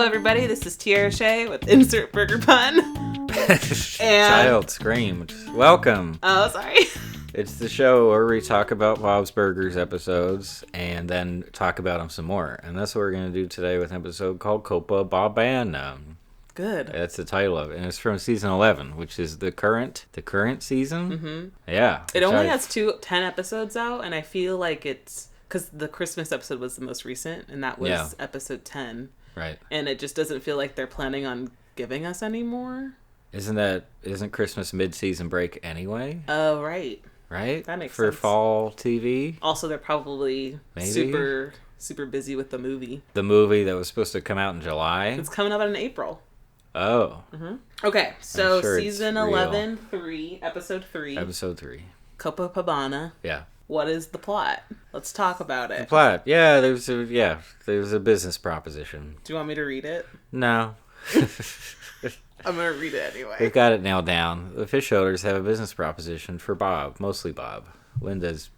everybody. This is Tiara Shea with Insert Burger Pun. Child screamed. Welcome. Oh, sorry. It's the show where we talk about Bob's Burgers episodes and then talk about them some more. And that's what we're going to do today with an episode called Copa-Bob-Bana. Good. That's the title of it. And it's from season 11, which is the current season. Mm-hmm. Yeah. It only has 10 episodes out, and I feel like it's... Because the Christmas episode was the most recent, and that was episode 10. Right. And it just doesn't feel like they're planning on giving us any more. Isn't Christmas mid-season break anyway? Oh, right. Right? That makes For sense. fall TV? Also, they're probably super busy with the movie. The movie that was supposed to come out in July? It's coming out in April. Oh. Mm-hmm. Okay, so sure season 11, 3, episode 3. Episode 3. Copa-Bob-Bana. Yeah. What is the plot? Let's talk about it. The plot. Yeah, there's a business proposition. Do you want me to read it? No. I'm going to read it anyway. We've got it nailed down. The Fischoeders have a business proposition for Bob, mostly Bob. Linda's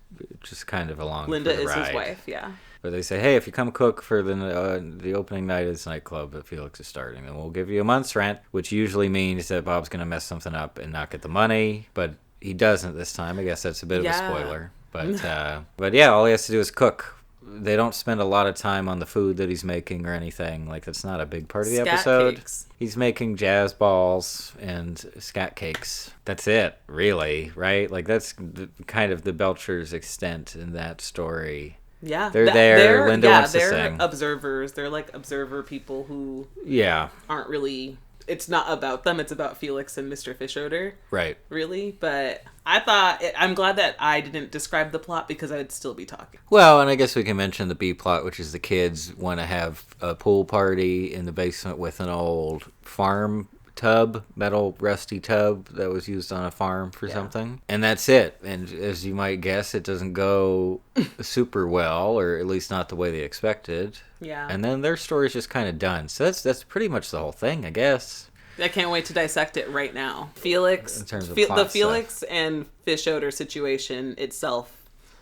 just kind of along Linda for the is ride. his wife, yeah. But they say, hey, if you come cook for the opening night of this nightclub that Felix is starting, then we'll give you a month's rent, which usually means that Bob's going to mess something up and not get the money. But he doesn't this time. I guess that's a bit of a spoiler. But yeah, all he has to do is cook. They don't spend a lot of time on the food that he's making or anything. Like, that's not a big part of the episode. Cakes. He's making jazz balls and scat cakes. That's it, really, right? Like, that's kind of the Belchers' extent in that story. Yeah. They're there. Linda wants to sing. They're observers. They're like observer people who aren't really... It's not about them. It's about Felix and Mr. Fischoeder. Right. Really. But I'm glad that I didn't describe the plot because I'd still be talking. Well, and I guess we can mention the B plot, which is the kids want to have a pool party in the basement with an old farm tub, metal rusty tub that was used on a farm for something. And that's it. And as you might guess, it doesn't go super well, or at least not the way they expected. Yeah. And then their story's just kind of done. So that's pretty much the whole thing, I guess. I can't wait to dissect it right now. Felix, in terms of the Felix and Fischoeder situation itself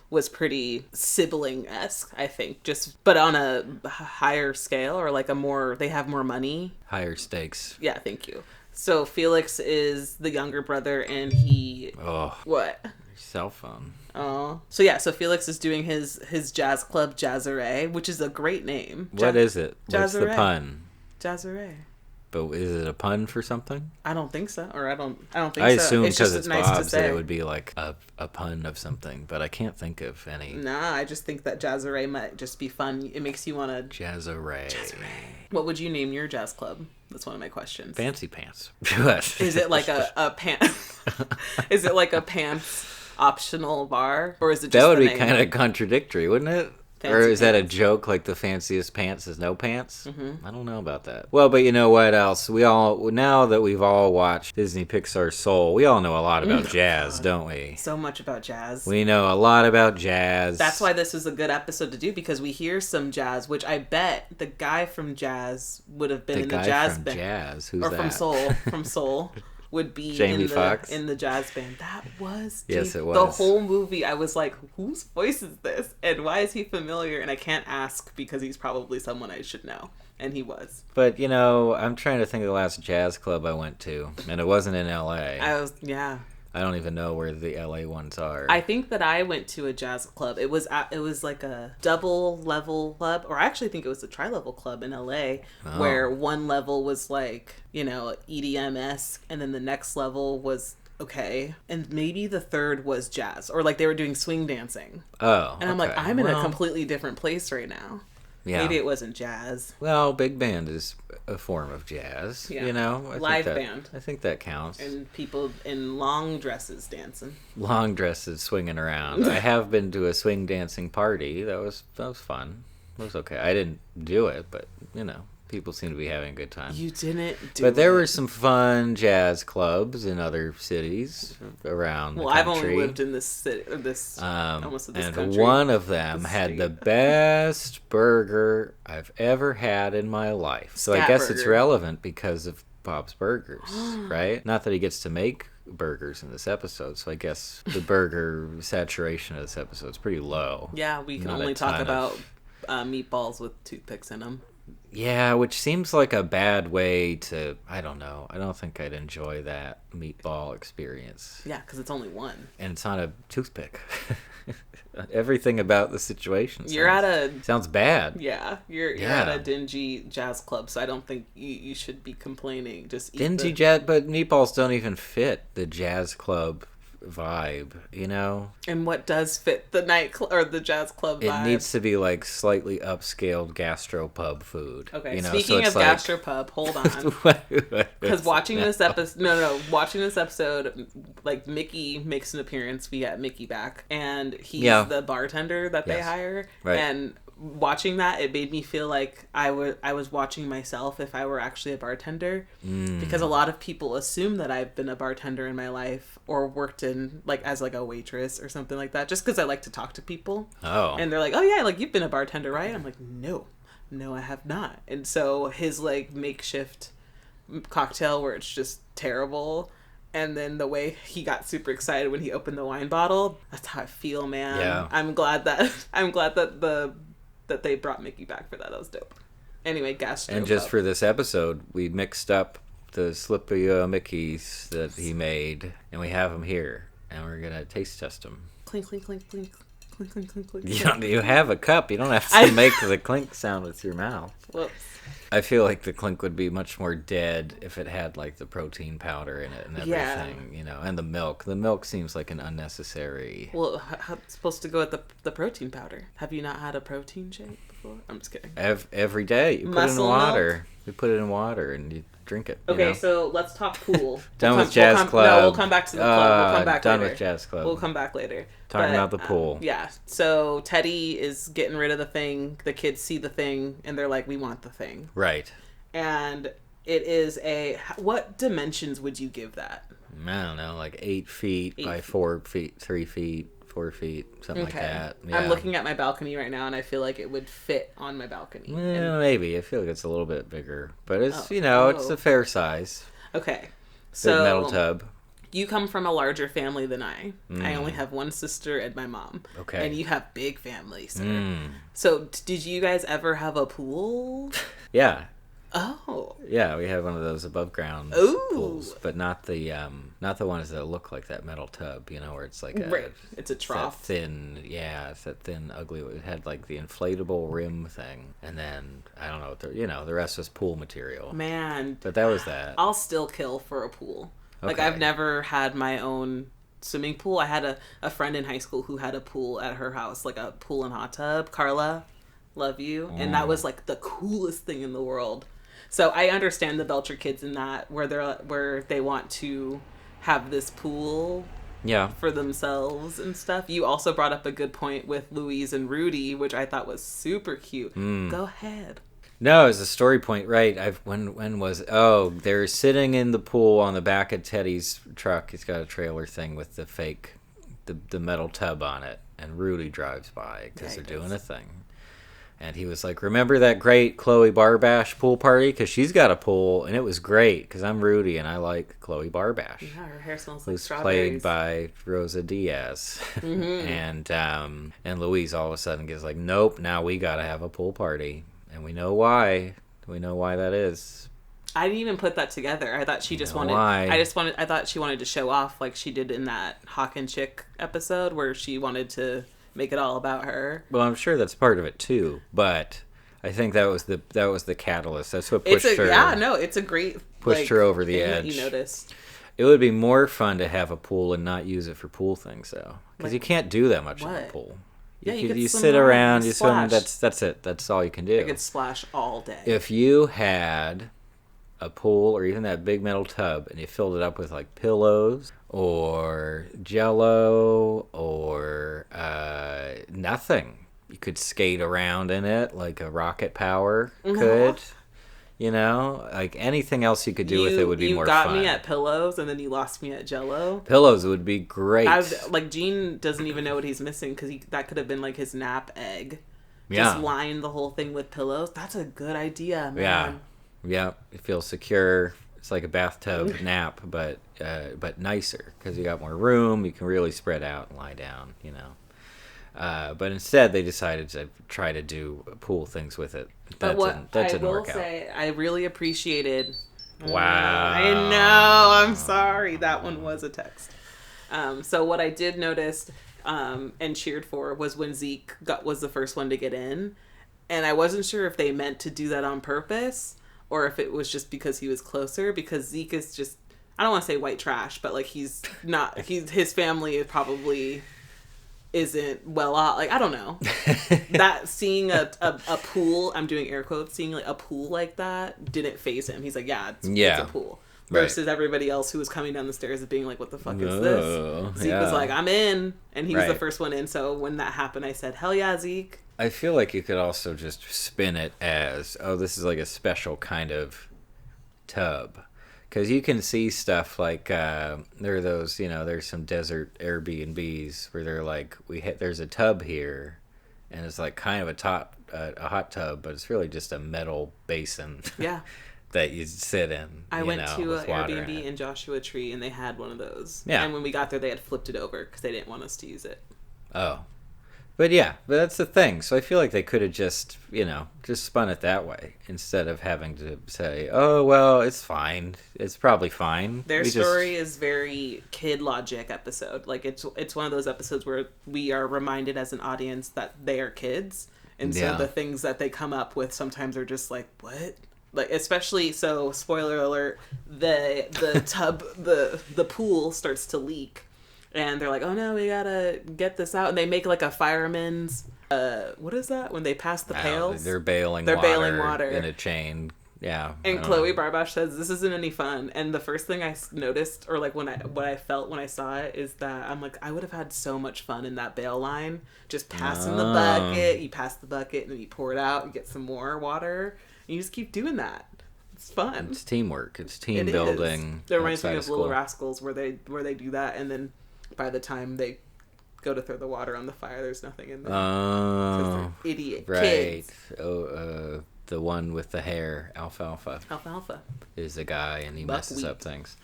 was pretty sibling-esque, I think. But on a higher scale, or like they have more money. Higher stakes. Yeah, thank you. So Felix is the younger brother, and he... Oh. What? Cell phone. Oh. So Felix is doing his jazz club, Jazzaray, which is a great name. What is it? What's the Jazzaray. pun? Jazzaray. But is it a pun for something? I don't think so. Or I don't think so. I assume it's because just it's nice Bob's to say. that it would be like a pun of something, but I can't think of any. Nah, I just think that Jazzaray might just be fun. It makes you want to... Jazzaray. What would you name your jazz club? That's one of my questions. Fancy pants. Is it like a pants? Is it like a pants optional bar, or is it just that would the be name? kind of contradictory, wouldn't it? Fancy or is that a pants. joke, like the fanciest pants is no pants? Mm-hmm. I don't know about that. Well, but you know what else? Now that we've all watched Disney Pixar's Soul, we all know a lot about jazz, don't we? So much about jazz. We know a lot about jazz. That's why this is a good episode to do, because we hear some jazz, which I bet the guy from Jazz would have been in the jazz band. Jazz? Who's or that? from Soul. Would be Jamie Foxx? in the jazz band. That was Yes, it was. The whole movie I was like, whose voice is this? And why is he familiar? And I can't ask because he's probably someone I should know. And he was. But, I'm trying to think of the last jazz club I went to, and it wasn't in L.A. I don't even know where the LA ones are. I think that I went to a jazz club. It was like a double level club, or I actually think it was a tri-level club in LA, where one level was like, EDM-esque, and then the next level was okay, and maybe the third was jazz, or like they were doing swing dancing. Oh, and I'm like, I'm in a completely different place right now. Yeah. Maybe it wasn't jazz. Well, big band is a form of jazz, Live band. I think that counts. And people in long dresses dancing. Long dresses swinging around. I have been to a swing dancing party. That was fun. It was okay. I didn't do it, but, people seem to be having a good time. You didn't do it. But there were some fun jazz clubs in other cities around the country. Well, I've only lived in this city, almost this country. And one of them had the best burger I've ever had in my life. So I guess it's relevant because of Bob's Burgers, right? Not that he gets to make burgers in this episode, so I guess the burger saturation of this episode is pretty low. Yeah, we can only talk about meatballs with toothpicks in them. Yeah, which seems like a bad way to, I don't know. I don't think I'd enjoy that meatball experience. Yeah, because it's only one. And it's not a toothpick. Everything about the situation sounds bad. Yeah, you're at a dingy jazz club, so I don't think you should be complaining. Just dingy jazz, but meatballs don't even fit the jazz club vibe, you know. And what does fit the or the jazz club vibe? It needs to be like slightly upscaled gastropub food. Okay, you know? Speaking of gastropub, hold on. Because watching this episode, like Mickey makes an appearance. We got Mickey back, and he's the bartender that they hire. Right. And watching that, it made me feel like I was watching myself if I were actually a bartender, because a lot of people assume that I've been a bartender in my life or worked in like as like a waitress or something like that, just because I like to talk to people. Oh. And they're like, oh yeah, like you've been a bartender, right? I'm like, no, I have not. And so his like makeshift cocktail where it's just terrible, and then the way he got super excited when he opened the wine bottle, that's how I feel, man. Yeah. I'm glad that that they brought Mickey back for that. That was dope. Anyway, gastro. And just for this episode, we mixed up the Slippy Mickeys that he made, and we have them here, and we're gonna taste test them. Clink, clink, clink, clink, clink, clink, clink, clink. You have a cup. You don't have to make the clink sound with your mouth. Whoops. I feel like the clink would be much more dead if it had like the protein powder in it and everything, you know, and the milk. The milk seems like an unnecessary. Well, how it's supposed to go with the protein powder? Have you not had a protein shake before? I'm just kidding. Every day, you put it in water. Milk? You put it in water and you drink it. Okay, so let's talk pool. Done with Jazz Club. No, we'll come back to the club. We'll come back done later. With Jazz Club. We'll come back later. Talking about the pool. Yeah. So Teddy is getting rid of the thing. The kids see the thing and they're like, we want the thing. Right. And it is what dimensions would you give that? I don't know, like 8 feet by 4 feet, 3 feet, 4 feet, something like that. Yeah. I'm looking at my balcony right now, and I feel like it would fit on my balcony. Maybe. I feel like it's a little bit bigger. But it's, it's a fair size. Okay. So, big metal tub. You come from a larger family than I. I only have one sister and my mom. Okay. And you have big families. So did you guys ever have a pool? Yeah. Oh. Yeah, we have one of those above ground pools, but not the ones that look like that metal tub, you know, where it's like it's a trough. It's that thin, ugly. It had like the inflatable rim thing, and then I don't know, the rest was pool material. Man, but that was that. I'll still kill for a pool. Okay. Like I've never had my own swimming pool. I had a friend in high school who had a pool at her house, like a pool and hot tub. Carla, love you, and that was like the coolest thing in the world. So I understand the Belcher kids in that where they want to have this pool for themselves and stuff. You also brought up a good point with Louise and Rudy, which I thought was super cute. Go ahead. No, it's a story point, right? When was it? Oh, they're sitting in the pool on the back of Teddy's truck. He's got a trailer thing with the fake the metal tub on it, and Rudy drives by because they're doing a thing. And he was like, remember that great Chloe Barbash pool party? Because she's got a pool, and it was great, because I'm Rudy, and I like Chloe Barbash. Yeah, her hair smells like strawberries. Who's played by Rosa Diaz. And Louise all of a sudden gets like, nope, now we got to have a pool party. And we know why. We know why that is. I didn't even put that together. I thought she just wanted... Why? I thought she wanted to show off like she did in that Hawk and Chick episode, where she wanted to... make it all about her. Well, I'm sure that's part of it too, but I think that was the catalyst. That's what pushed her. Yeah, no, it's a great pushed her over the edge. You noticed. It would be more fun to have a pool and not use it for pool things, though, because you can't do that much in the pool. Yeah, you sit around, you swim. That's it. That's all you can do. You could splash all day. If you had a pool or even that big metal tub and you filled it up with like pillows or Jello or nothing, you could skate around in it like a Rocket Power could. You know, like anything else you could do with it would be more fun. You got me at pillows and then you lost me at Jello. Pillows would be great. Like Gene doesn't even know what he's missing because that could have been like his nap egg. Yeah. Just line the whole thing with pillows. That's a good idea, man. Yeah, it feels secure. It's like a bathtub nap, but nicer because you got more room. You can really spread out and lie down. You know. But instead, they decided to try to do pool things with it. That didn't work out. I really appreciated. Wow. I know. I'm sorry. That one was a text. So what I did notice and cheered for was when Zeke was the first one to get in. And I wasn't sure if they meant to do that on purpose or if it was just because he was closer, because Zeke is just, I don't want to say white trash, but like his family is probably isn't well off. Like, I don't know. That seeing a pool, I'm doing air quotes, seeing like a pool like that didn't faze him. He's like, it's a pool. Versus everybody else who was coming down the stairs and being like, what the fuck is this? Zeke was like, I'm in. And he was the first one in. So when that happened, I said, hell yeah, Zeke. I feel like you could also just spin it as, this is like a special kind of tub. Because you can see stuff like, there are those, there's some desert Airbnbs where they're like, there's a tub here. And it's like kind of a hot tub, but it's really just a metal basin. Yeah. That you sit in. I went to an Airbnb in Joshua Tree, and they had one of those. Yeah. And when we got there, they had flipped it over because they didn't want us to use it. Oh. But that's the thing. So I feel like they could have just spun it that way instead of having to say, oh, well, it's fine. It's probably fine. Their story is very kid logic episode. Like, it's one of those episodes where we are reminded as an audience that they are kids. And so the things that they come up with sometimes are just like, what? Like, especially, so spoiler alert, the tub, the pool starts to leak, and they're like, oh no, we gotta get this out, and they make like a fireman's, what is that, when they pass the pails? They're bailing water in a chain. Yeah. And Chloe Barbash says, this isn't any fun. And the first thing I noticed, or like what I felt when I saw it, is that I'm like, I would have had so much fun in that bail line, just passing the bucket. You pass the bucket and then you pour it out, you get some more water. You just keep doing that. It's fun. It's teamwork. It's team building. It reminds me of Little Rascals, where they do that, and then by the time they go to throw the water on the fire, there's nothing in there. Oh, idiot kids. Oh, the one with the hair, Alfalfa. Alfalfa is the guy, and he messes up things.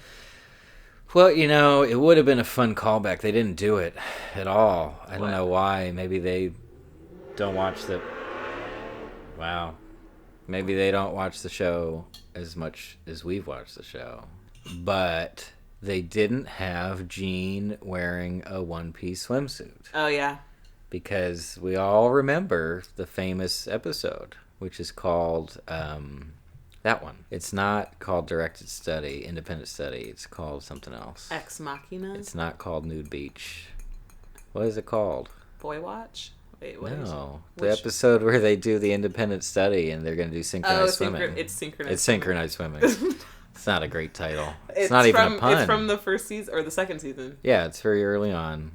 Well, it would have been a fun callback. They didn't do it at all. I don't know why. Maybe they don't watch the. Wow. Maybe they don't watch the show as much as we've watched the show. But they didn't have Gene wearing a one-piece swimsuit. Oh, yeah. Because we all remember the famous episode, which is called, that one. It's not called Directed Study, Independent Study. It's called something else. Ex Machina? It's not called Nude Beach. What is it called? Boy Watch? Wait, what the episode where they do the independent study and they're going to do synchronized swimming. It's synchronized. It's synchronized swimming. It's not a great title. It's not even a pun. It's from the first season or the second season. Yeah, it's very early on.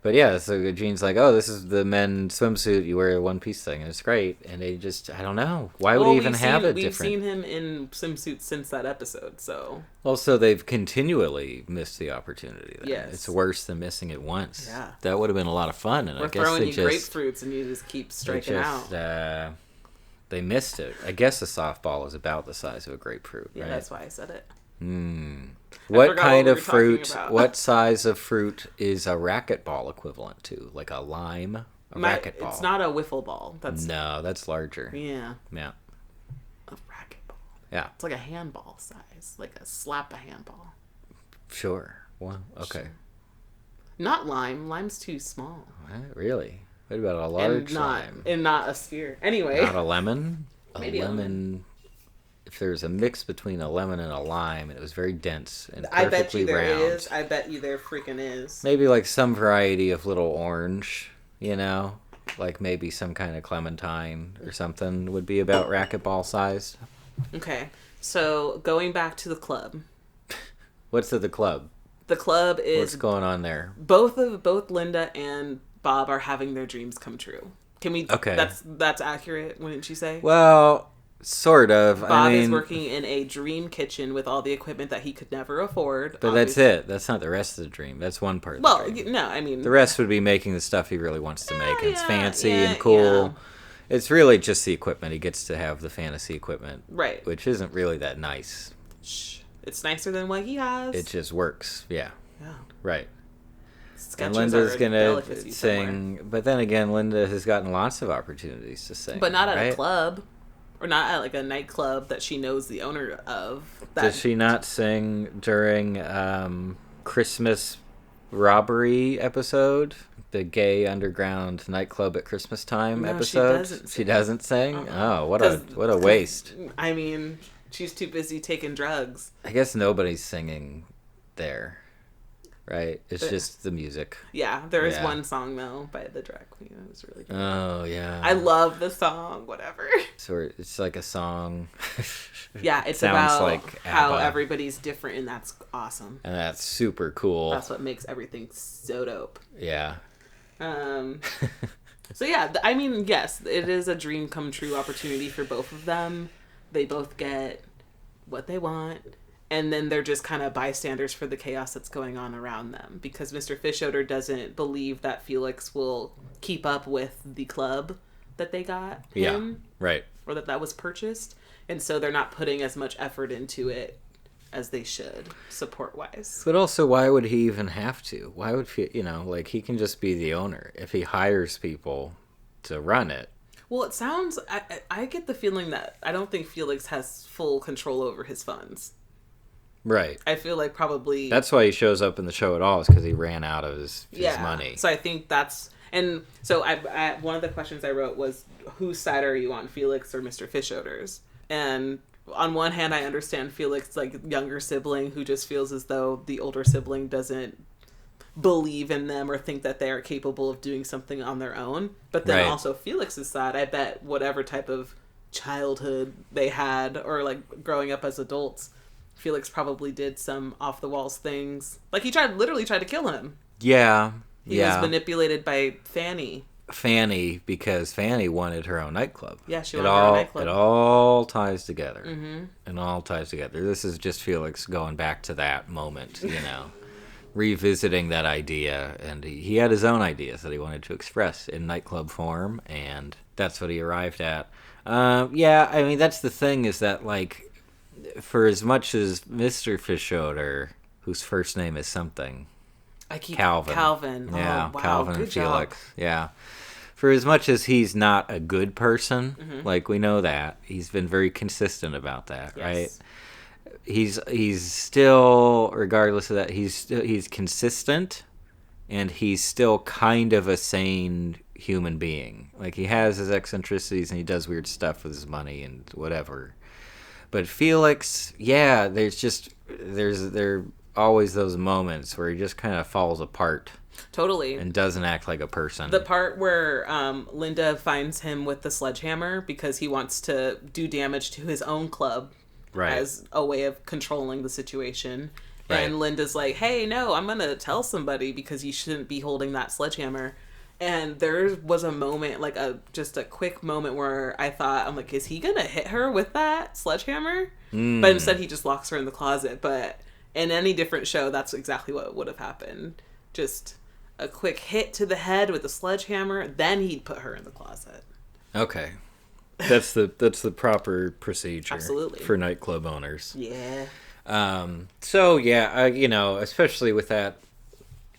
But yeah, so Gene's like, oh, this is the men's swimsuit. You wear a one-piece thing, and it's great. And they just, I don't know. Why would he even have it different? We've seen him in swimsuits since that episode, so. Also, they've continually missed the opportunity. Then. Yes. It's worse than missing it once. Yeah. That would have been a lot of fun. And We're I guess throwing they you grapefruits, and you just keep striking out. They missed it. I guess a softball is about the size of a grapefruit, right? Yeah, that's why I said it. What kind of fruit, what size of fruit is a racquetball equivalent to? Like a lime? Racquetball. It's not a wiffle ball. No, that's larger. Yeah. Yeah. A racquetball. Yeah. It's like a handball size. Like a slap a handball. Sure. Well, okay. Sure. Not lime. Lime's too small. Really? What about a large lime? And not a sphere. Anyway. Not a lemon? Maybe a lemon. If there's a mix between a lemon and a lime, and it was very dense and perfectly round. I bet you there freaking is. Maybe like some variety of little orange, like maybe some kind of clementine or something would be about racquetball size. Okay, so going back to the club. What's at the club? The club is. What's going on there? Both Linda and Bob are having their dreams come true. Can we? Okay, that's accurate, wouldn't you say? Well. Sort of. Bob is working in a dream kitchen with all the equipment that he could never afford. But obviously. That's it. That's not the rest of the dream. That's one part of the dream. No, I mean... The rest would be making the stuff he really wants to make. And it's fancy and cool. Yeah. It's really just the equipment. He gets to have the fantasy equipment. Right. Which isn't really that nice. Shh. It's nicer than what he has. It just works. Yeah. Yeah. Right. And Linda's gonna sing, but then again, Linda has gotten lots of opportunities to sing, but not at a club, or not at like a nightclub that she knows the owner of. Does she not sing during Christmas robbery episode, the gay underground nightclub at Christmas time episode? She doesn't sing. Oh, what a waste! I mean, she's too busy taking drugs. I guess nobody's singing there. Right? It's just the music. Yeah, there is one song, though, by the drag queen. It was really good. Oh, yeah. I love the song, whatever. So it's like a song. Yeah, it's about like how everybody's different, and that's awesome. And that's super cool. That's what makes everything so dope. Yeah. So, yeah, I mean, yes, it is a dream come true opportunity for both of them. They both get what they want. And then they're just kind of bystanders for the chaos that's going on around them. Because Mr. Fischoeder doesn't believe that Felix will keep up with the club that they got him. Yeah, right. Or that was purchased. And so they're not putting as much effort into it as they should, support-wise. But also, why would he even have to? Why would, like, he can just be the owner. If he hires people to run it. Well, it sounds... I get the feeling that I don't think Felix has full control over his funds. Right. I feel like probably... That's why he shows up in the show at all, is because he ran out of his money. So I think that's... And so I one of the questions I wrote was, whose side are you on, Felix or Mr. Fischoeder's? And on one hand, I understand Felix, like, younger sibling who just feels as though the older sibling doesn't believe in them or think that they are capable of doing something on their own. But then also Felix's side, I bet whatever type of childhood they had or, like, growing up as adults... Felix probably did some off-the-walls things. Like, he literally tried to kill him. Yeah, He was manipulated by Fanny. Because Fanny wanted her own nightclub. Yeah, she wanted her own nightclub. It all ties together. Mm-hmm. It all ties together. This is just Felix going back to that moment, revisiting that idea. And he had his own ideas that he wanted to express in nightclub form, and that's what he arrived at. I mean, that's the thing, is that, like... For as much as Mr. Fischoeder, whose first name is something, Calvin. Yeah, wow, Calvin and Felix. Yeah. For as much as he's not a good person, like, we know that, he's been very consistent about that, right? He's still, regardless of that, he's consistent, and he's still kind of a sane human being. Like, he has his eccentricities, and he does weird stuff with his money and whatever. But Felix, there are always those moments where he just kind of falls apart. Totally. And doesn't act like a person. The part where Linda finds him with the sledgehammer because he wants to do damage to his own club as a way of controlling the situation. Right. And Linda's like, hey, no, I'm going to tell somebody because you shouldn't be holding that sledgehammer. And there was a moment, like just a quick moment where I thought, I'm like, is he going to hit her with that sledgehammer? But instead he just locks her in the closet. But in any different show, that's exactly what would have happened. Just a quick hit to the head with a sledgehammer, then he'd put her in the closet. Okay. That's the proper procedure. Absolutely. For nightclub owners. Yeah. Especially with that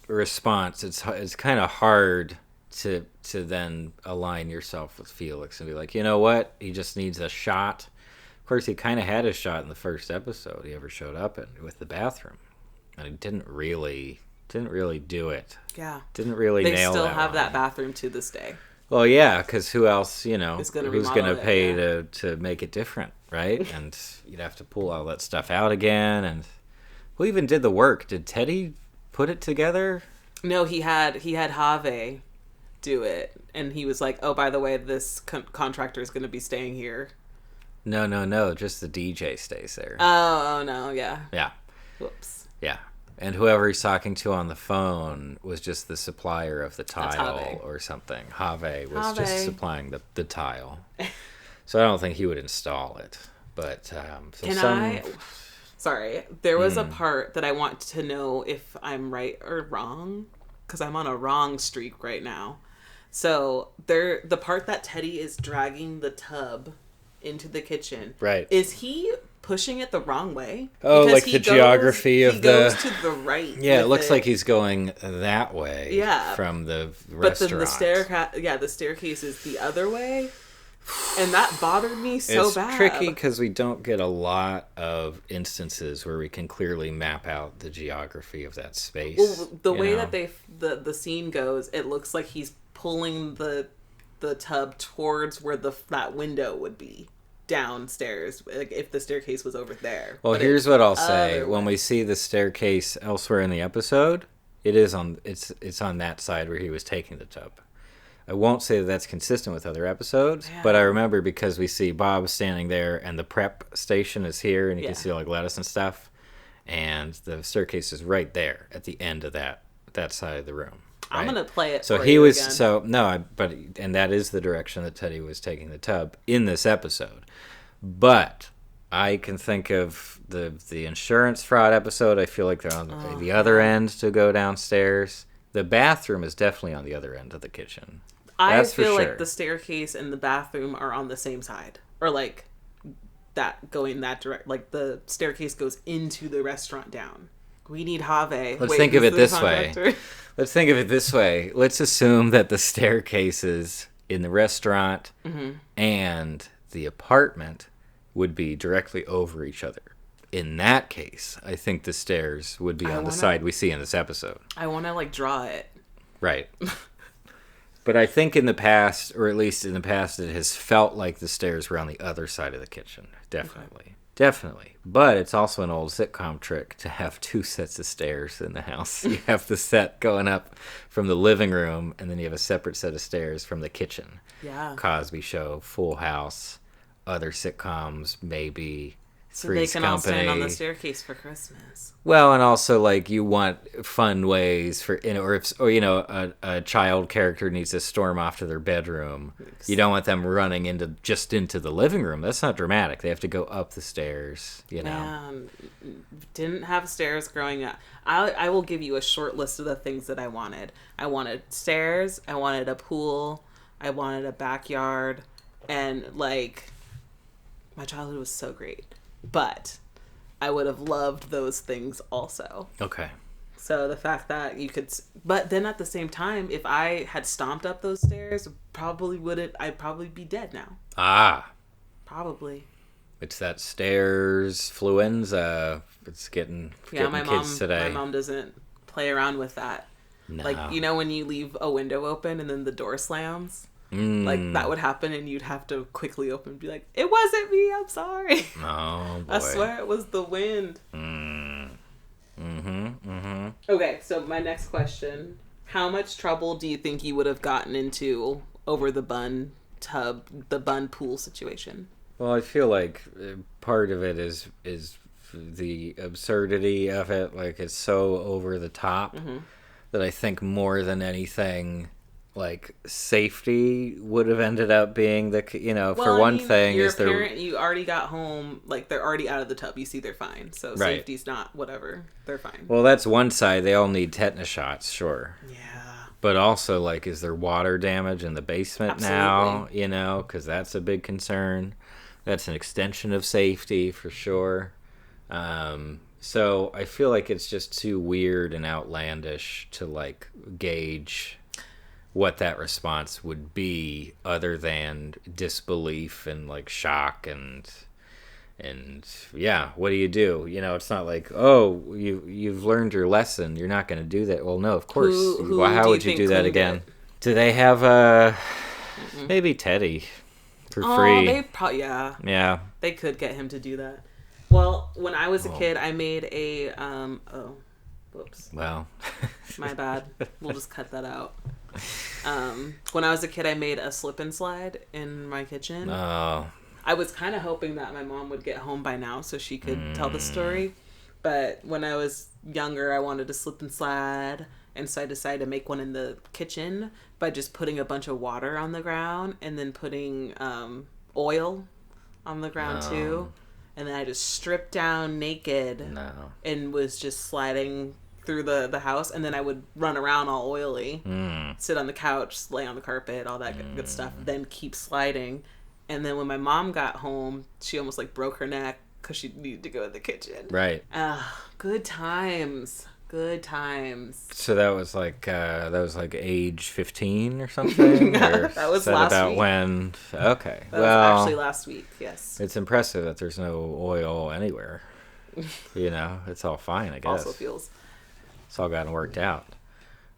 response, it's kind of hard to then align yourself with Felix and be like, you know what, he just needs a shot. Of course, he kind of had a shot in the first episode he ever showed up in, with the bathroom, and he didn't really do it. Yeah, didn't really nail it. They still have that bathroom to this day. Well, yeah, because who else, who's going to pay to make it different, right? And you'd have to pull all that stuff out again, and who even did the work? Did Teddy put it together? No, he had Have do it, and he was like, oh, by the way, this contractor is going to be staying here. No, just the DJ stays there. Oh no, yeah. Whoops. Yeah, and whoever he's talking to on the phone was just the supplier of the tile or something. Have was just supplying the tile. So I don't think he would install it, but Sorry, there was a part that I want to know if I'm right or wrong, because I'm on a wrong streak right now. So the part that Teddy is dragging the tub into the kitchen, right? Is he pushing it the wrong way. Oh, like the geography of the... He goes to the right. Yeah, it looks like he's going that way. Yeah. From the restaurant. But then the staircase is the other way. And that bothered me so bad. It's tricky because we don't get a lot of instances where we can clearly map out the geography of that space. Well, the way that the scene goes, it looks like he's pulling the tub towards where that window would be downstairs, like if the staircase was over there. Well, here's what I'll say: when we see the staircase elsewhere in the episode, it's on that side where he was taking the tub. I won't say that that's consistent with other episodes, but I remember because we see Bob standing there and the prep station is here and you can see like lettuce and stuff, and the staircase is right there at the end of that side of the room. Right? I'm gonna play it. So for he you was again. and that is the direction that Teddy was taking the tub in this episode. But I can think of the insurance fraud episode. I feel like they're on the other end to go downstairs. The bathroom is definitely on the other end of the kitchen. I feel like the staircase and the bathroom are on the same side, or like that going that direct. Like the staircase goes into the restaurant down. We need Have. Let's think of it this way. Let's think of it this way. Let's assume that the staircases in the restaurant and the apartment would be directly over each other. In that case, I think the stairs would be on the side we see in this episode. I want to like draw it. Right. But I think in the past, or at least in the past, it has felt like the stairs were on the other side of the kitchen. Definitely. Okay. Definitely. But it's also an old sitcom trick to have two sets of stairs in the house. You have the set going up from the living room, and then you have a separate set of stairs from the kitchen. Yeah. Cosby Show, Full House, other sitcoms, maybe... So they can all stand on the staircase for Christmas. Well, and also like you want fun ways for a child character needs to storm off to their bedroom. You don't want them running into the living room. That's not dramatic. They have to go up the stairs. Didn't have stairs growing up. I will give you a short list of the things that I wanted. I wanted stairs. I wanted a pool. I wanted a backyard, and like my childhood was so great. But I would have loved those things also. Okay. So the fact that you could... But then at the same time, if I had stomped up those stairs, I'd probably be dead now. Ah. Probably. It's that stairs fluenza. It's getting kids today. My mom doesn't play around with that. No. Like, when you leave a window open and then the door slams? Like, that would happen, and you'd have to quickly open and be like, it wasn't me, I'm sorry. Oh, boy. I swear it was the wind. Okay, so my next question. How much trouble do you think you would have gotten into over the bun pool situation? Well, I feel like part of it is the absurdity of it. Like, it's so over the top that I think more than anything... like safety would have ended up being you already got home, like they're already out of the tub, you see they're fine, so right. Safety's not whatever, they're fine. Well, that's one side. They all need tetanus shots, sure. Yeah. But also, like, is there water damage in the basement now? Because that's a big concern. That's an extension of safety for sure. So I feel like it's just too weird and outlandish to like gauge what that response would be other than disbelief and like shock and yeah, what do you do? It's not like, oh, you've learned your lesson, you're not going to do that. Well, no, of course. How would you do that again? Do they have maybe Teddy for free? Yeah. They could get him to do that. Well, when I was a kid, I made a whoops. Well, my bad. We'll just cut that out. When I was a kid, I made a slip and slide in my kitchen. Oh. I was kind of hoping that my mom would get home by now so she could tell the story. But when I was younger, I wanted to slip and slide. And so I decided to make one in the kitchen by just putting a bunch of water on the ground and then putting oil on the ground too. And then I just stripped down naked and was just sliding through the house. And then I would run around all oily, sit on the couch, lay on the carpet, all that good stuff, then keep sliding. And then when my mom got home, she almost like broke her neck because she needed to go to the kitchen. Right. Good times. Good times. So that was like age 15 or something? Or that was last last about week. When? Okay. That was actually last week, yes. It's impressive that there's no oil anywhere. It's all fine, I guess. Also feels. It's all gotten worked out.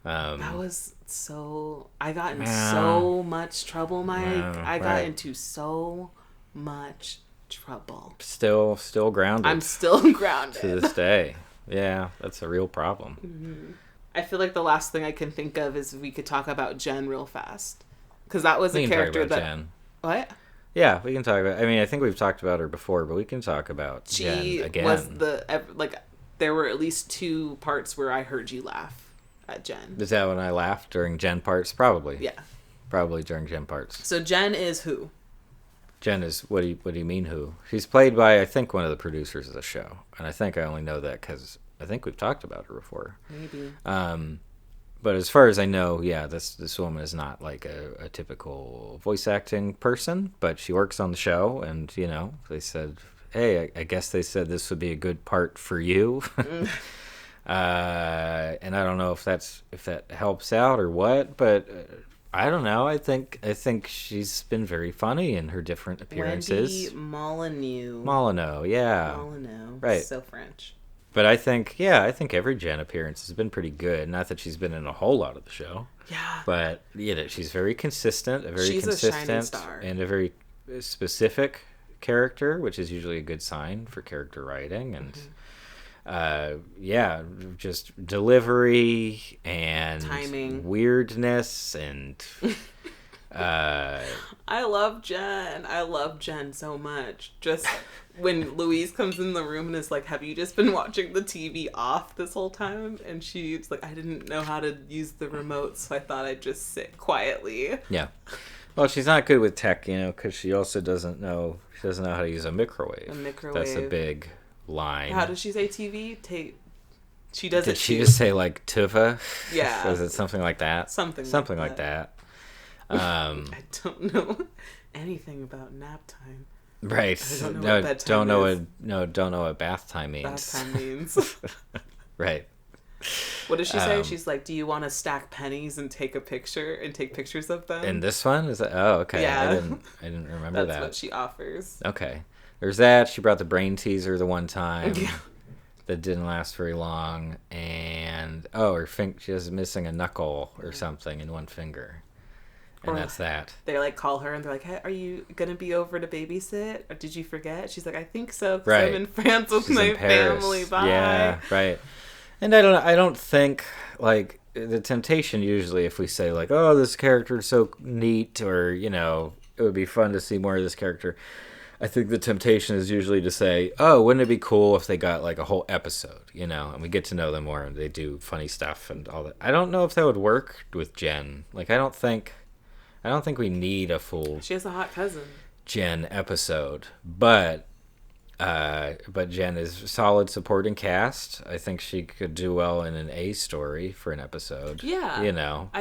That was so... I got in so much trouble, Mike. I got into so much trouble. Still grounded. I'm still grounded. To this day. Yeah, that's a real problem. Mm-hmm. I feel like the last thing I can think of is we could talk about Jen real fast. Because that was a character that... Jen. What? Yeah, we can talk about... I mean, I think we've talked about her before, but we can talk about Jen again. Was there were at least 2 parts where I heard you laugh at Jen. Is that when I laughed during Jen parts? Probably. Yeah. Probably during Jen parts. So Jen is who? Jen is, what do you mean who? She's played by, I think, one of the producers of the show. And I think I only know that because I think we've talked about her before. Maybe. But as far as I know, yeah, this woman is not like a typical voice acting person, but she works on the show, and, they said, hey, I guess they said this would be a good part for you. And I don't know if that helps out or what, but... I don't know. I think she's been very funny in her different appearances. Wendy Molyneux. Molyneux, yeah. Molyneux. Right. So French. But I think every Jen appearance has been pretty good. Not that she's been in a whole lot of the show. Yeah. But, she's very consistent. She's a shining star. And a very specific character, which is usually a good sign for character writing. And... just delivery and timing, weirdness, and I love Jen so much. Just when Louise comes in the room and is like, have you just been watching the TV off this whole time? And she's like, I didn't know how to use the remote, so I thought I'd just sit quietly. Yeah. Well, she's not good with tech, because she also doesn't know how to use a microwave. That's a big line. How does she say TV? She does Did it. She just say like tuva? Yeah. Was it something like that? Something like that. I don't know anything about nap time. Right. I don't know what bedtime don't know what bath time means. Bath time means. Right. What does she say? She's like, do you want to stack pennies and take pictures of them? In this one? Is that? Oh, okay. Yeah. I didn't remember that. That's what she offers. Okay. There's that. She brought the brain teaser the one time. Yeah. That didn't last very long. And, she was missing a knuckle or something in one finger. And that's that. They, call her and they're like, hey, are you going to be over to babysit? Or did you forget? She's like, I think so, because right. I'm in France with my family. Bye. Yeah, right. And I don't think, the temptation usually, if we say, oh, this character is so neat, or, it would be fun to see more of this character, I think the temptation is usually to say, oh, wouldn't it be cool if they got, a whole episode, and we get to know them more, and they do funny stuff and all that. I don't know if that would work with Jen. I don't think we need a full... She has a hot cousin. Jen episode, but Jen is a solid supporting cast. I think she could do well in an A story for an episode. Yeah.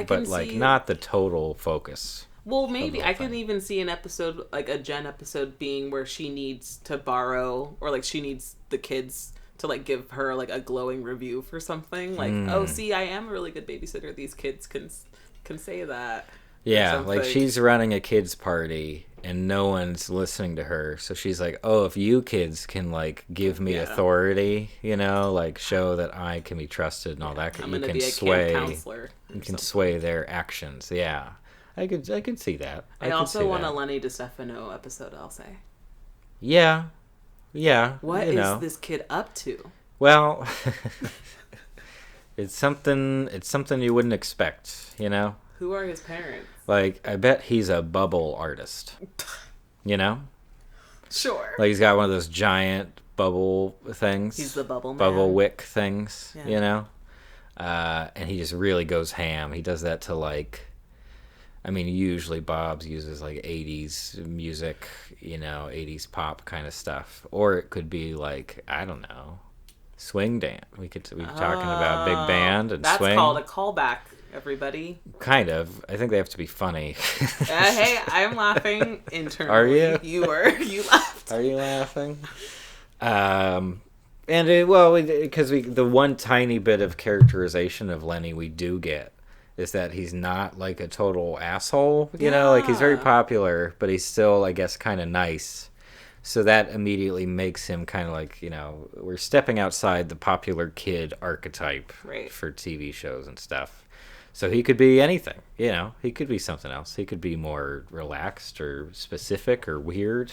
But not the total focus. Well, maybe I can even see an episode, a Jen episode, being where she needs to borrow, or she needs the kids to give her a glowing review for something. Oh, see, I am a really good babysitter. These kids can say that. Yeah, she's running a kids party and no one's listening to her. So she's like, oh, if you kids can give me authority, show that I can be trusted and all that, I'm you gonna can be a sway. camp counselor. You can sway their actions. Yeah. I could see that. I also want a Lenny DeStefano episode, I'll say. Yeah. Yeah. What is this kid up to? Well, it's something you wouldn't expect, Who are his parents? I bet he's a bubble artist. Sure. He's got one of those giant bubble things. He's the bubble man. Bubble wick things, and he just really goes ham. He does that to usually Bob's uses 80s music, 80s pop kind of stuff. Or it could be I don't know, swing dance. We could be talking about big band and swing. That's called a callback, everybody. Kind of. I think they have to be funny. Hey, I'm laughing internally. Are you? You laughed. Are you laughing? Because the one tiny bit of characterization of Lenny we do get is that he's not like a total asshole, you know, like he's very popular, but he's still, I guess, kind of nice. So that immediately makes him kind of like, you know, we're stepping outside the popular kid archetype for TV shows and stuff. So he could be anything, you know, he could be something else. He could be more relaxed or specific or weird.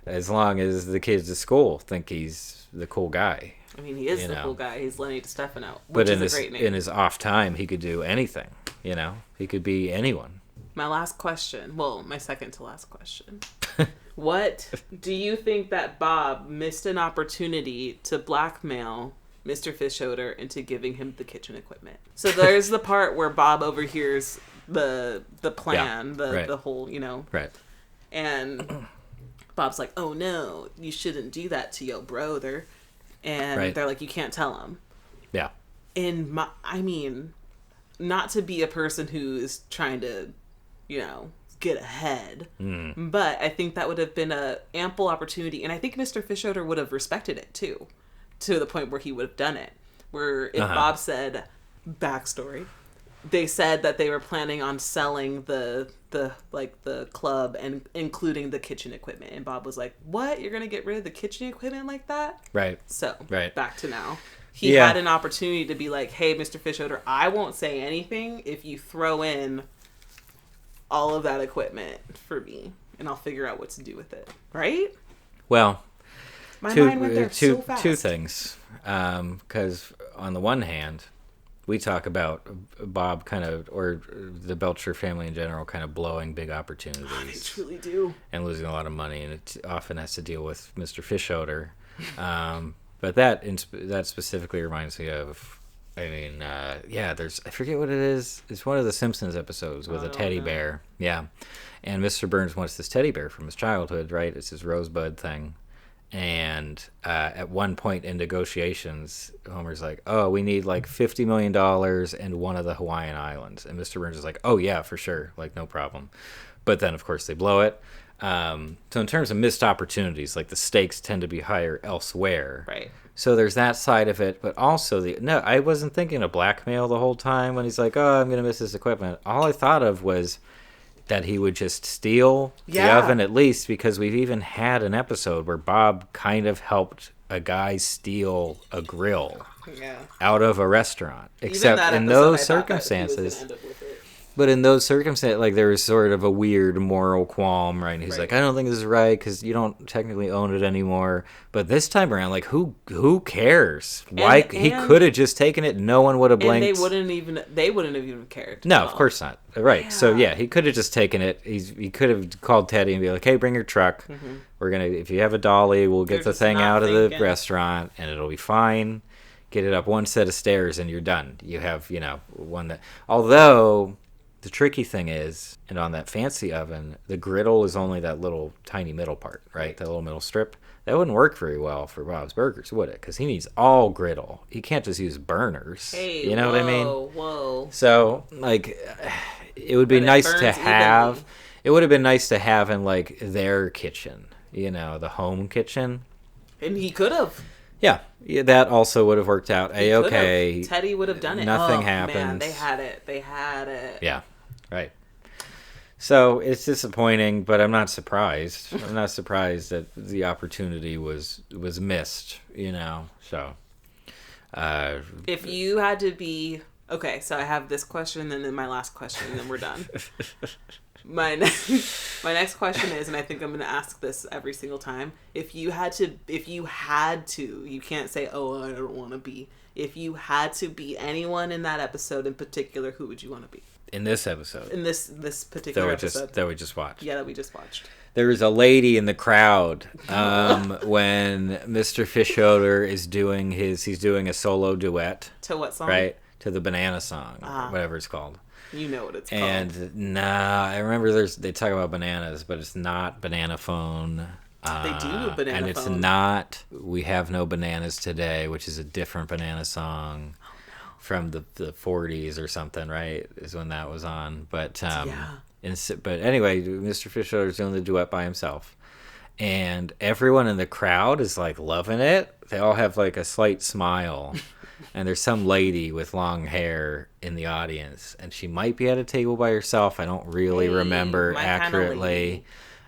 As long as the kids at school think he's the cool guy. I mean, he is the cool guy. He's Lenny DiStefano, which is a great name. In his off time, he could do anything, you know? He could be anyone. My last question. Well, my second to last question. What do you think that Bob missed an opportunity to blackmail Mr. Fischoeder into giving him the kitchen equipment? So there's the part where Bob overhears the plan, the whole, you know. Right. And Bob's like, oh no, you shouldn't do that to your brother. And they're like, you can't tell him. Yeah. I mean, not to be a person who is trying to, you know, get ahead, but I think that would have been a ample opportunity. And I think Mr. Fischoeder would have respected it too, to the point where he would have done it. Where if Bob said, backstory, they said that they were planning on selling the club and including the kitchen equipment, and Bob was like, what, you're gonna get rid of the kitchen equipment like that? Right. So back to now, he had an opportunity to be like, hey, Mr. Fischoeder, I won't say anything if you throw in all of that equipment for me, and I'll figure out what to do with it. Right. Well, my mind went there so fast. Two things, because on the one hand, we talk about Bob kind of, or the Belcher family in general, kind of blowing big opportunities. Oh, they truly do. And losing a lot of money, and it often has to deal with Mr. Fischoeder. But that specifically reminds me of, I mean, there's, I forget what it is. It's one of the Simpsons episodes with a teddy bear. Yeah. And Mr. Burns wants this teddy bear from his childhood, right? It's his Rosebud thing. And at one point in negotiations, Homer's like, oh, we need like $50 million and one of the Hawaiian Islands. And Mr. Burns is like, oh, yeah, for sure. Like, no problem. But then, of course, they blow it. So in terms of missed opportunities, like the stakes tend to be higher elsewhere. Right. So there's that side of it. But also, I wasn't thinking of blackmail the whole time when he's like, oh, I'm going to miss this equipment. All I thought of was that he would just steal the oven, at least, because we've even had an episode where Bob kind of helped a guy steal a grill out of a restaurant. Except in those circumstances. But in those circumstances, like, there was sort of a weird moral qualm, right? And he's like, I don't think this is right because you don't technically own it anymore. But this time around, like, who cares? Why he could have just taken it, no one would have blinked. And they wouldn't have even cared. No, of course not. Right. Yeah. So yeah, he could have just taken it. He could have called Teddy and be like, hey, bring your truck. Mm-hmm. We're gonna, if you have a dolly, we'll get the thing out of the restaurant and it'll be fine. Get it up one set of stairs and you're done. You have, one that, although the tricky thing is, and on that fancy oven, the griddle is only that little tiny middle part, right? That little middle strip. That wouldn't work very well for Bob's Burgers, would it? Because he needs all griddle. He can't just use burners. Hey, you know what I mean? Whoa. So, like, it would be nice to have. Evenly. It would have been nice to have in, like, their kitchen, the home kitchen. And he could have. Yeah, that also would have worked out A-okay. Teddy would have done it. Nothing happened. Man, they had it. Yeah, right. So it's disappointing, but I'm not surprised. I'm not surprised that the opportunity was missed, So, if you had to be okay, so I have this question and then my last question, and then we're done. My next question is, and I think I'm going to ask this every single time. If you had to, you can't say, oh, I don't want to be. If you had to be anyone in that episode in particular, who would you want to be? In this episode? In this particular episode. That we just watched. Yeah, that we just watched. There was a lady in the crowd when Mr. Fischoeder is doing he's doing a solo duet. To what song? Right, to the Banana Song, whatever it's called. You know what it's called. And I remember they talk about bananas, but it's not Banana Phone. They do Banana Phone. And it's not We Have No Bananas Today, which is a different Banana Song from the 40s or something, right? Is when that was on. But but anyway, Mr. Fischoeder's doing the duet by himself. and everyone in the crowd is like loving it. They all have like a slight smile. And there's some lady with long hair in the audience, and she might be at a table by herself. I don't really remember accurately.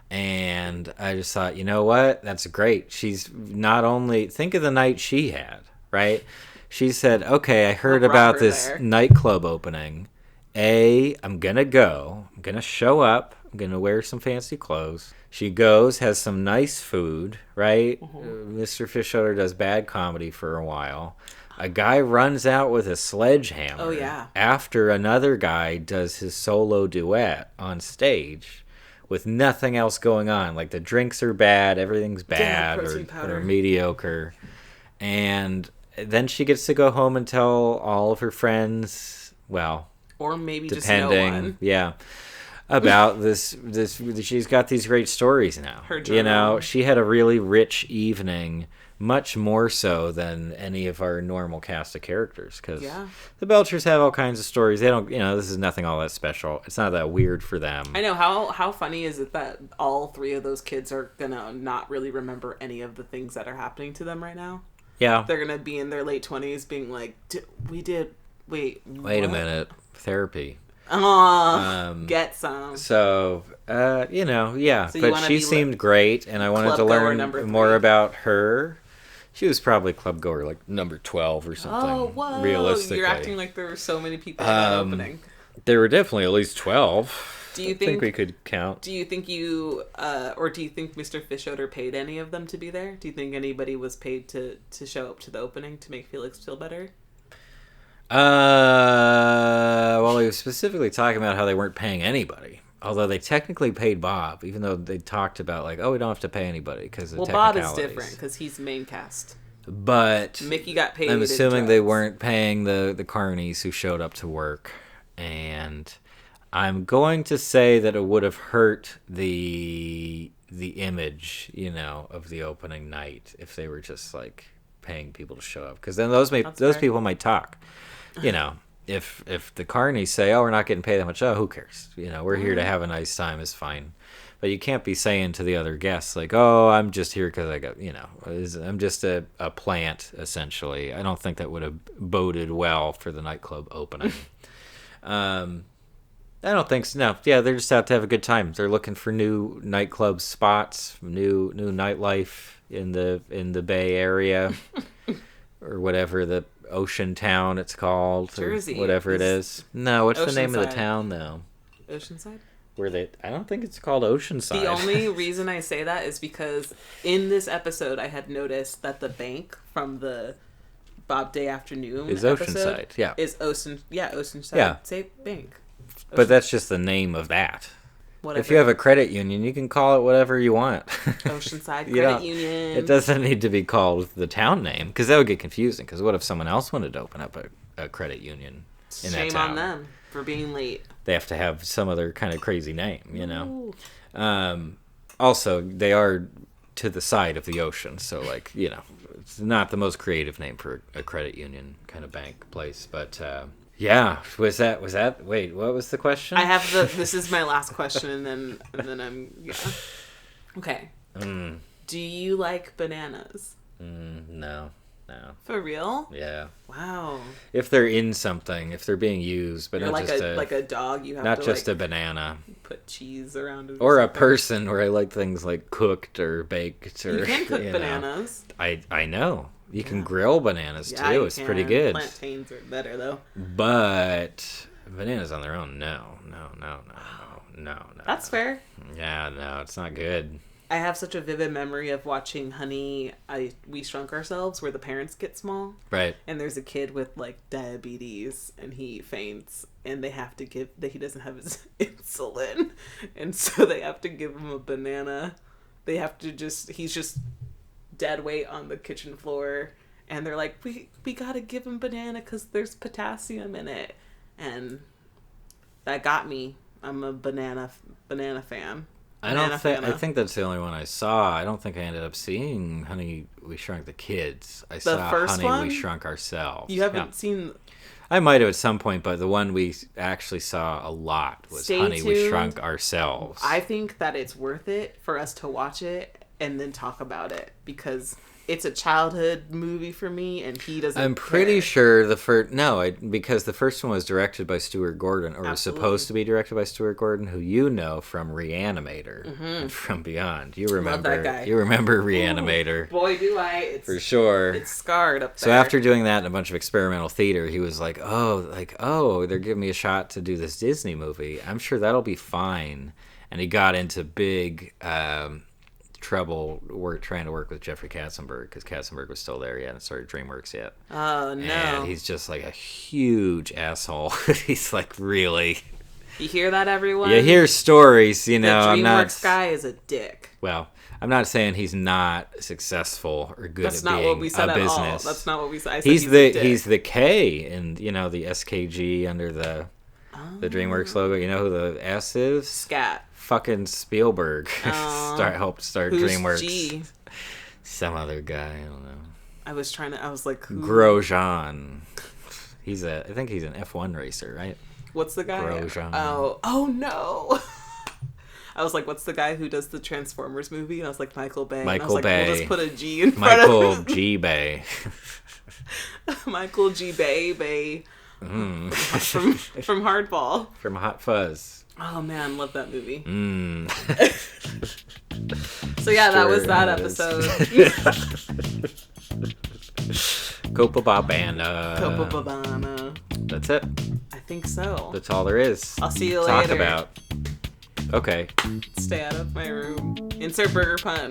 And I just thought, you know what? That's great. She's not only... Think of the night she had, right? She said, okay, I heard about this nightclub opening. I'm going to go. I'm going to show up. I'm going to wear some fancy clothes. She goes, has some nice food, right? Mm-hmm. Mr. Fischoeder does bad comedy for a while. A guy runs out with a sledgehammer. Oh, yeah. After another guy does his solo duet on stage with nothing else going on. Like, the drinks are bad, everything's bad or mediocre. And then she gets to go home and tell all of her friends, well... Or maybe depending, just no one. Yeah. About this, she's got these great stories now. Her journal. You know, she had a really rich evening... Much more so than any of our normal cast of characters, because the Belchers have all kinds of stories. They don't, this is nothing all that special. It's not that weird for them. I know. How funny is it that all three of those kids are gonna not really remember any of the things that are happening to them right now? Yeah. They're gonna be in their late 20s being like, wait a minute, therapy. Get some. So, yeah. So but she seemed great, and I wanted to learn more about her. She was probably club goer like number 12 or something. Oh, whoa. Realistically. You're acting like there were so many people at that opening. There were definitely at least 12. Do you think we could count? Do you think or do you think Mr. Fischoeder paid any of them to be there? Do you think anybody was paid to show up to the opening to make Felix feel better? Well, he was specifically talking about how they weren't paying anybody. Although they technically paid Bob, even though they talked about, like, we don't have to pay anybody because of technicalities. Bob is different because he's main cast. But Mickey got paid. I'm assuming they weren't paying the carnies who showed up to work. And I'm going to say that it would have hurt the image, of the opening night if they were just, like, paying people to show up. Because then those people might talk. If the carnies say, we're not getting paid that much, who cares? We're here to have a nice time, is fine. But you can't be saying to the other guests, like, I'm just here because I got, I'm just a plant, essentially. I don't think that would have boded well for the nightclub opening. I don't think so. No, yeah, they're just out to have a good time. They're looking for new nightclub spots, new nightlife in the Bay Area, or whatever the Ocean Town it's called, Jersey, or whatever it is. No, what's the name of the town though? Oceanside. I don't think it's called Oceanside. The only reason I say that is because in this episode I had noticed that the bank from the Bob Day Afternoon is Oceanside. Yeah, is Oceanside. Yeah, say bank. But that's just the name of that. Whatever. If you have a credit union, you can call it whatever you want. Oceanside Credit Union. It doesn't need to be called the town name, because that would get confusing. Because what if someone else wanted to open up a credit union in that town? Shame on them for being late. They have to have some other kind of crazy name, Also, they are to the side of the ocean, so it's not the most creative name for a credit union kind of bank place, but. Yeah, was that? Wait, what was the question? I have this is my last question, and then I'm okay. Do you like bananas? No. For real? Yeah. Wow. If they're in something, if they're being used, but You're not like just like a dog, you have not to just a banana. Put cheese around it, or a person where I like things like cooked or baked, or you can cook bananas. I know. You can grill bananas too. It's pretty good. Plantains are better though. But bananas on their own, no. That's fair. Yeah, no, it's not good. I have such a vivid memory of watching Honey, We Shrunk Ourselves, where the parents get small. Right. And there's a kid with like diabetes, and he faints, and they have to he doesn't have his insulin, and so they have to give him a banana. They have to he's just dead weight on the kitchen floor, and they're like, we gotta give him banana because there's potassium in it, and that got me. I'm a banana fan. I think that's the only one I saw. I don't think I ended up seeing Honey, We Shrunk the Kids. I saw Honey, We Shrunk Ourselves. You haven't seen... I might have at some point, but the one we actually saw a lot was Honey, We Shrunk Ourselves. I think that it's worth it for us to watch it and then talk about it, because it's a childhood movie for me, and he doesn't. I'm pretty sure because the first one was directed by Stuart Gordon, or was supposed to be directed by Stuart Gordon, who you know from Reanimator and from Beyond. You remember Love that guy. You remember Reanimator? Ooh, boy, do I! It's, for sure. It's scarred up there. So after doing that in a bunch of experimental theater, he was like, "Oh, they're giving me a shot to do this Disney movie. I'm sure that'll be fine." And he got into big trouble trying to work with Jeffrey Katzenberg, because Katzenberg was still there. He hadn't started DreamWorks yet. Oh, no. And he's just like a huge asshole. He's like, really? You hear that, everyone? You hear stories, you know. The DreamWorks guy is a dick. Well, I'm not saying he's not successful or good That's at not being what we said a at business. all. That's not what we said. I said He's the K in, you know, the SKG under the DreamWorks logo. You know who the S is? Scat. Fucking Spielberg helped start Who's DreamWorks. G? Some other guy, I don't know. I was like, who? Grosjean. I think he's an F1 racer, right? What's the guy? Grosjean. Oh no. I was like, what's the guy who does the Transformers movie? And I was like, Michael Bay. Michael and I was Bay. Like, we'll just put a G in front Michael of him. G. Bay. Michael G. Bay. From Hardball. From Hot Fuzz. Oh man, love that movie. So yeah, that was that episode. Copa-Bob-Bana. Copa-Bob-Bana. That's it. I think so. That's all there is. I'll see you to talk later. about. Okay. Stay out of my room. Insert burger pun.